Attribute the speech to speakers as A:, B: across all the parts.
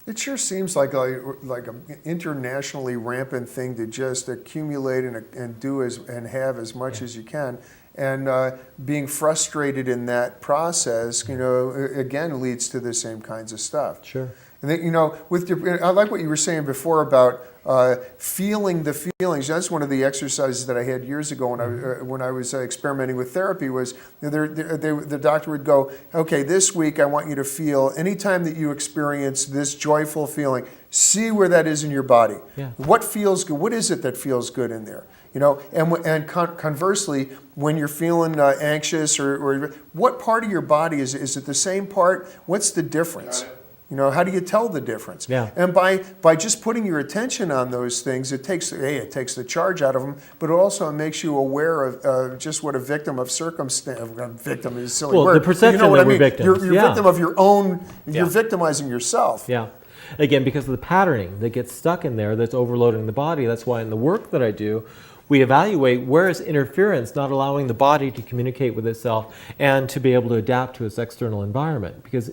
A: It sure seems like an internationally rampant thing to just accumulate and do and have as much as you can, and being frustrated in that process, again leads to the same kinds of stuff.
B: Sure.
A: And then, I like what you were saying before about feeling the feelings. That's one of the exercises that I had years ago when I was experimenting with therapy. Was the doctor would go, okay, this week I want you to feel anytime that you experience this joyful feeling, see where that is in your body.
B: Yeah.
A: What feels good? What is it that feels good in there? And conversely, when you're feeling anxious or what part of your body is it the same part? What's the difference? How do you tell the difference?
B: Yeah.
A: And by just putting your attention on those things, it takes the charge out of them, but it also makes you aware of just what a victim of circumstance. Victim is a silly word.
B: Well, the perception that we're victims.
A: You're victim of your own. You're victimizing yourself.
B: Yeah. Again, because of the patterning that gets stuck in there that's overloading the body. That's why in the work that I do, we evaluate where is interference not allowing the body to communicate with itself and to be able to adapt to its external environment. Because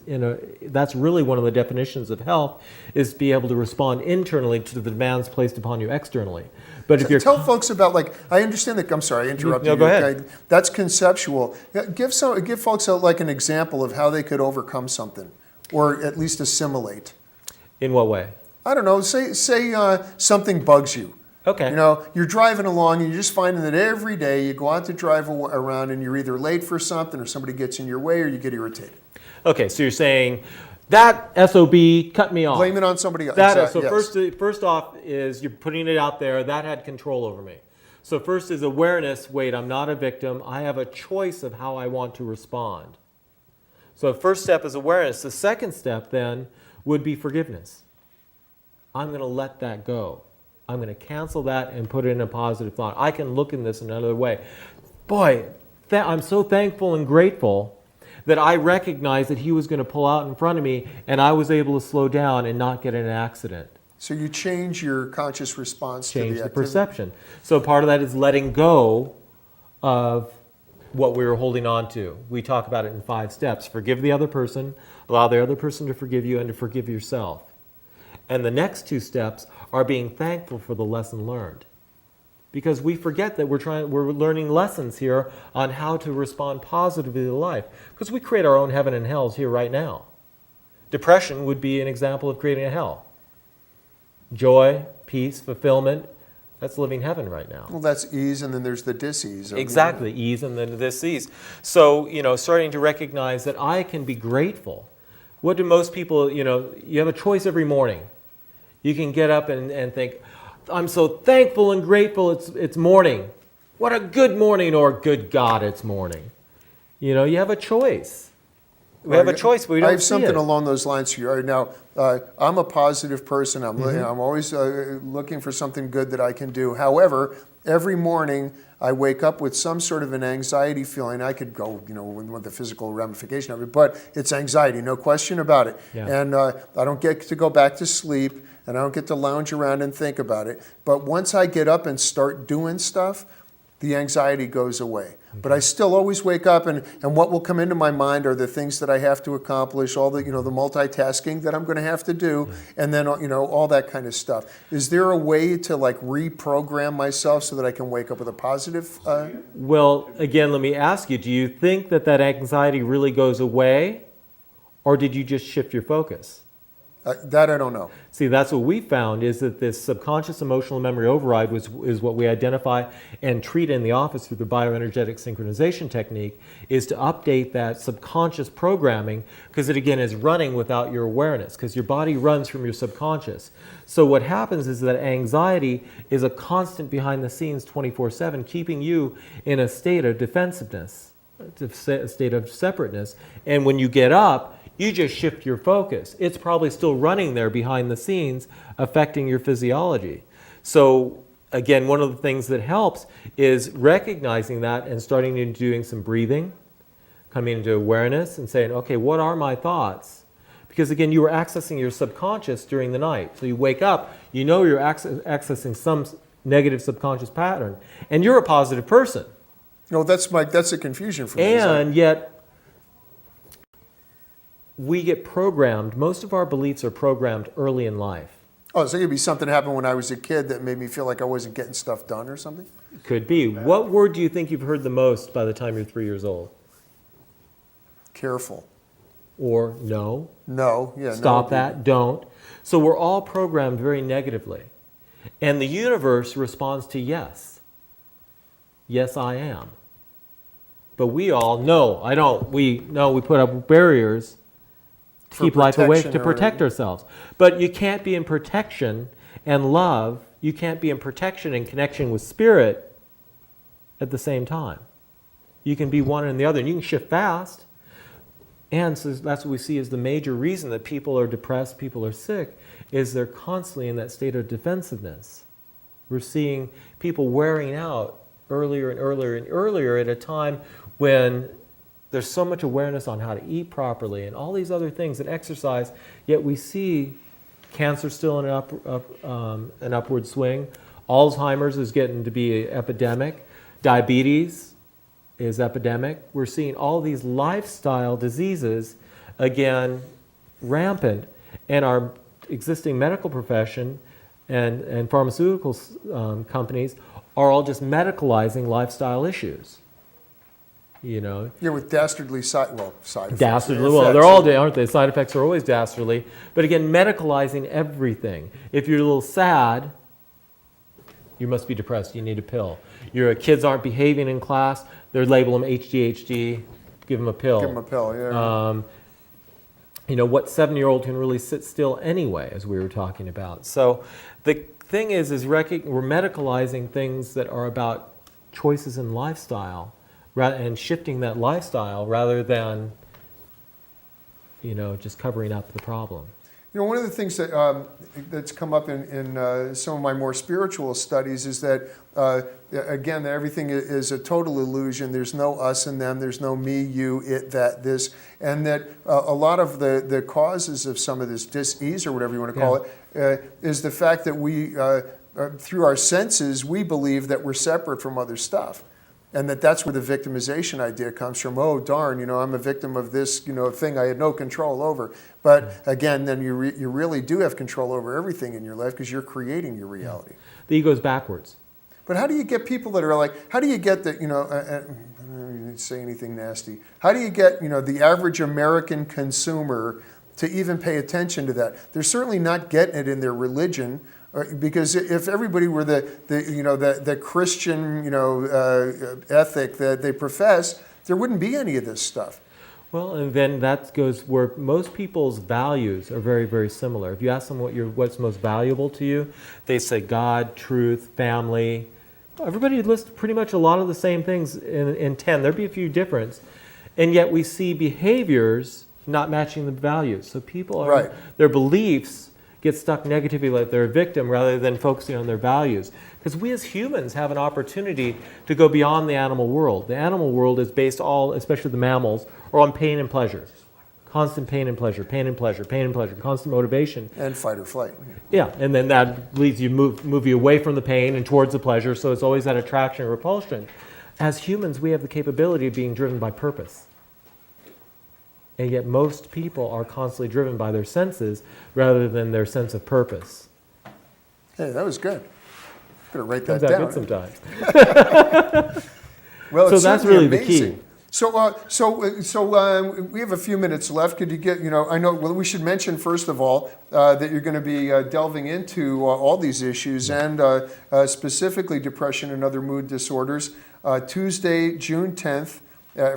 B: that's really one of the definitions of health, is to be able to respond internally to the demands placed upon you externally. But if you're
A: tell folks about, I understand that. I'm sorry, I interrupted you.
B: No, go ahead.
A: That's conceptual. Give folks an example of how they could overcome something, or at least assimilate.
B: In what way?
A: I don't know. Say something bugs you.
B: Okay.
A: You're driving along and you're just finding that every day you go out to drive around and you're either late for something or somebody gets in your way or you get irritated.
B: Okay, so you're saying that SOB cut me off.
A: Blame it on somebody else.
B: So yes. First off is you're putting it out there, that had control over me. So first is awareness, wait, I'm not a victim. I have a choice of how I want to respond. So the first step is awareness. The second step then would be forgiveness. I'm going to let that go. I'm going to cancel that and put it in a positive thought. I can look in this another way. Boy, I'm so thankful and grateful that I recognized that he was going to pull out in front of me and I was able to slow down and not get in an accident.
A: So you change your conscious response to the activity.
B: Perception. So part of that is letting go of what we were holding on to. We talk about it in 5 steps. Forgive the other person, allow the other person to forgive you, and to forgive yourself. And the next 2 steps are being thankful for the lesson learned. Because we forget that we're learning lessons here on how to respond positively to life. Because we create our own heaven and hells here right now. Depression would be an example of creating a hell. Joy, peace, fulfillment, that's living heaven right now.
A: Well, that's ease, and then there's the dis-ease.
B: Exactly, ease and then the dis-ease. So, starting to recognize that I can be grateful. What do most people, you have a choice every morning. You can get up and think, I'm so thankful and grateful it's morning. What a good morning, or good God, it's morning. You have a choice. We have a choice, but we don't see it.
A: I have something along those lines for you right now. I'm a positive person. I'm always looking for something good that I can do. However, every morning I wake up with some sort of an anxiety feeling. I could go, with the physical ramification of it, but it's anxiety, no question about it.
B: Yeah.
A: And I don't get to go back to sleep, and I don't get to lounge around and think about it. But once I get up and start doing stuff, the anxiety goes away. Okay. But I still always wake up, and what will come into my mind are the things that I have to accomplish, all the, the multitasking that I'm going to have to do, and then, all that kind of stuff. Is there a way to reprogram myself so that I can wake up with a positive?
B: Well, again, let me ask you, do you think that anxiety really goes away, or did you just shift your focus?
A: That I don't know.
B: See, that's what we found, is that this subconscious emotional memory override is what we identify and treat in the office through the bioenergetic synchronization technique, is to update that subconscious programming, because it again is running without your awareness, because your body runs from your subconscious. So what happens is that anxiety is a constant behind the scenes 24/7, keeping you in a state of defensiveness, a state of separateness. And when you get up, you just shift your focus. It's probably still running there behind the scenes, affecting your physiology. So again, one of the things that helps is recognizing that and starting to doing some breathing, coming into awareness and saying, okay, what are my thoughts? Because again, you were accessing your subconscious during the night. So you wake up, you're accessing some negative subconscious pattern, and you're a positive person.
A: No, that's a confusion for me.
B: And yet, we get programmed, most of our beliefs are programmed early in life.
A: Oh, so it could be something happened when I was a kid that made me feel like I wasn't getting stuff done or something?
B: Could be. What word do you think you've heard the most by the time you're 3 years old?
A: Careful.
B: Or no?
A: No, yeah.
B: Stop
A: no.
B: that, don't. So we're all programmed very negatively. And the universe responds to yes. Yes, I am. But we all, no, I don't. We put up barriers to
A: For
B: keep life away,
A: protection
B: to protect ourselves. But you can't be in protection and love. You can't be in protection and connection with spirit at the same time. You can be one and the other, and you can shift fast. And so that's what we see as the major reason that people are depressed, people are sick, is they're constantly in that state of defensiveness. We're seeing people wearing out earlier and earlier and earlier at a time when there's so much awareness on how to eat properly and all these other things and exercise, yet we see cancer still in an upward swing. Alzheimer's is getting to be an epidemic. Diabetes is epidemic. We're seeing all these lifestyle diseases, again, rampant. And our existing medical profession and pharmaceutical companies are all just medicalizing lifestyle issues. You know?
A: Yeah, with dastardly side effects.
B: Dastardly, well, they're all, aren't they? Side effects are always dastardly. But again, medicalizing everything. If you're a little sad, you must be depressed, you need a pill. Your kids aren't behaving in class, they label them ADHD, give them a pill.
A: Give them a pill, yeah.
B: You know, what 7-year-old can really sit still anyway, as we were talking about. So the thing is we're medicalizing things that are about choices in lifestyle and shifting that lifestyle rather than, you know, just covering up the problem.
A: You know, one of the things that that's come up in some of my more spiritual studies is that, again, that everything is a total illusion. There's no us and them. There's no me, you, it, that, this. And that a lot of the causes of some of this dis-ease, or whatever you want to call it, is the fact that we, through our senses, we believe that we're separate from other stuff. And that's where the victimization idea comes from. Oh, darn, you know, I'm a victim of this, you know, thing I had no control over. But again, then you really do have control over everything in your life because you're creating your reality.
B: The ego's backwards.
A: But how do you get people that are like, how do you get that, you know, I don't even say anything nasty. How do you get, you know, the average American consumer to even pay attention to that? They're certainly not getting it in their religion. Because if everybody were the Christian, you know, ethic that they profess, there wouldn't be any of this stuff.
B: Well, and then that goes where most people's values are very, very similar. If you ask them what's most valuable to you, they say God, truth, family. Everybody lists pretty much a lot of the same things in 10. There'd be a few differences. And yet we see behaviors not matching the values. So people are,
A: right.
B: Their beliefs get stuck negatively like they're a victim rather than focusing on their values. Because we as humans have an opportunity to go beyond the animal world. The animal world is based especially the mammals, are on pain and pleasure. Constant pain and pleasure, pain and pleasure, pain and pleasure, constant motivation.
A: And fight or flight.
B: Yeah, and then that leads you, move you away from the pain and towards the pleasure, so it's always that attraction or repulsion. As humans, we have the capability of being driven by purpose. And yet most people are constantly driven by their senses rather than their sense of purpose.
A: Hey, that was good. Better write that
B: Comes out
A: down.
B: good sometimes.
A: Well,
B: so that's really amazing.
A: The key. So we have a few minutes left. Could you get, you know, I know, well, we should mention first of all that you're going to be delving into all these issues and specifically depression and other mood disorders. Tuesday, June 10th,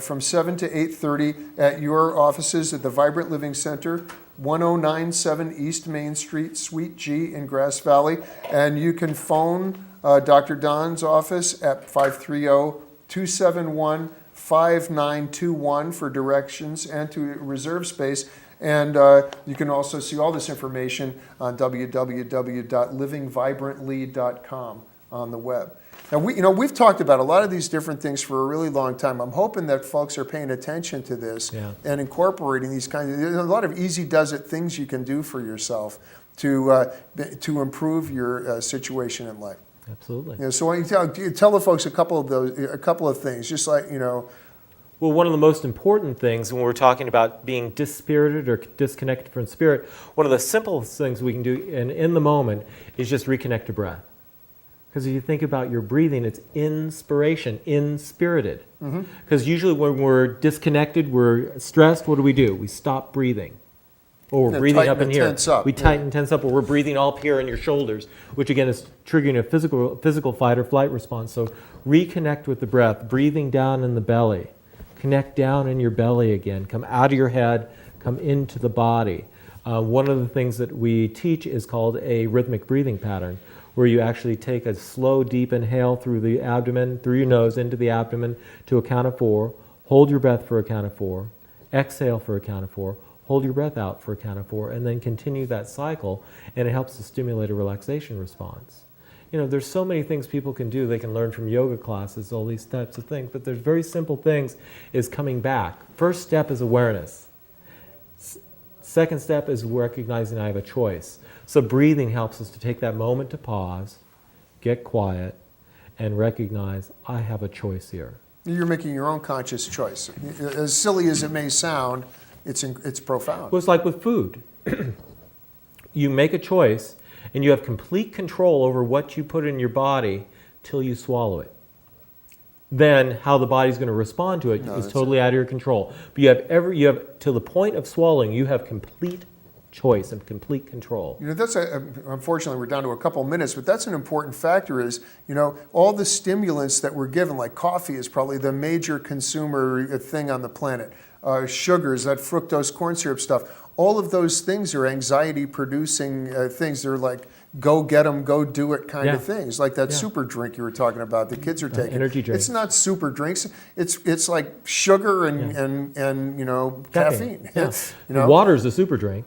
A: from 7 to 8:30 at your offices at the Vibrant Living Center, 1097 East Main Street, Suite G in Grass Valley. And you can phone Dr. Don's office at 530-271-5921 for directions and to reserve space. And you can also see all this information on www.livingvibrantly.com on the web. Now, we've talked about a lot of these different things for a really long time. I'm hoping that folks are paying attention to this and incorporating these kinds of, there's a lot of easy does it things you can do for yourself to improve your situation in life.
B: Absolutely.
A: You know, so why don't you tell the folks a couple of things, just like, you know,
B: Well, one of the most important things when we're talking about being dispirited or disconnected from spirit, one of the simplest things we can do in the moment is just reconnect to breath. Because if you think about your breathing, it's inspiration, inspirited. Because usually when we're disconnected, we're stressed, what do? We stop breathing. Or we're breathing up in here.
A: Tense up.
B: We tighten, tense up, or we're breathing all up here in your shoulders, which again is triggering a physical fight or flight response. So reconnect with the breath, breathing down in the belly. Connect down in your belly again. Come out of your head, come into the body. One of the things that we teach is called a rhythmic breathing pattern, where you actually take a slow, deep inhale through the abdomen, through your nose, into the abdomen to a count of 4. Hold your breath for a count of 4. Exhale for a count of 4. Hold your breath out for a count of 4, and then continue that cycle, and it helps to stimulate a relaxation response. You know, there's so many things people can do. They can learn from yoga classes, all these types of things, but there's very simple things is coming back. First step is awareness. Second step is recognizing I have a choice. So breathing helps us to take that moment to pause, get quiet, and recognize I have a choice here.
A: You're making your own conscious choice. As silly as it may sound, it's profound.
B: Well, it's like with food. You make a choice, and you have complete control over what you put in your body till you swallow it. Then how the body's going to respond to it is totally out of your control. But you have to the point of swallowing, you have complete choice and complete control.
A: You know, that's unfortunately we're down to a couple minutes, but that's an important factor is, you know, all the stimulants that we're given, like coffee is probably the major consumer thing on the planet. Sugars, that fructose corn syrup stuff, all of those things are anxiety producing things. They're like, go get them, go do it kind of things. Like that super drink you were talking about, the kids are taking.
B: Energy drink.
A: It's not super drinks. It's like sugar and you know, caffeine.
B: Yeah.
A: You know?
B: Water is a super drink.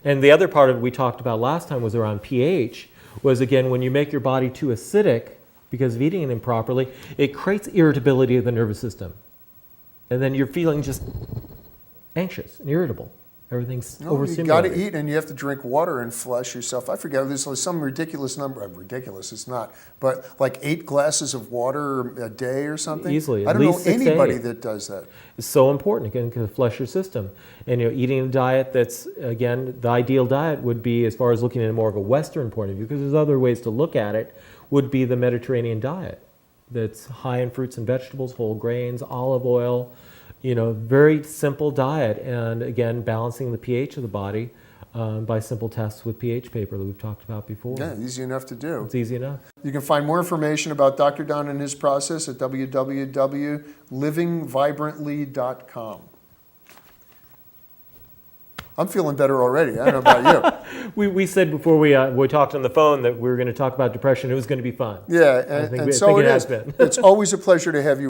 B: And the other part of it we talked about last time was around pH, was again, when you make your body too acidic because of eating it improperly, it creates irritability of the nervous system. And then you're feeling just anxious and irritable. Everything's overstimulated.
A: You got to eat and you have to drink water and flush yourself. I forget, there's some ridiculous number. Ridiculous, it's not. But like 8 glasses of water a day or something?
B: Easily.
A: I don't know anybody that does that.
B: It's so important, again, to flush your system. And you know, eating a diet that's, again, the ideal diet would be, as far as looking at more of a Western point of view, because there's other ways to look at it, would be the Mediterranean diet. That's high in fruits and vegetables, whole grains, olive oil, you know, very simple diet. And again, balancing the pH of the body by simple tests with pH paper that we've talked about before.
A: Yeah, easy enough to do.
B: It's easy enough.
A: You can find more information about Dr. Don and his process at www.livingvibrantly.com. I'm feeling better already. I don't know about you.
B: We said before we talked on the phone that we were going to talk about depression. It was going to be fun.
A: Yeah, and so it is. It's always a pleasure to have you.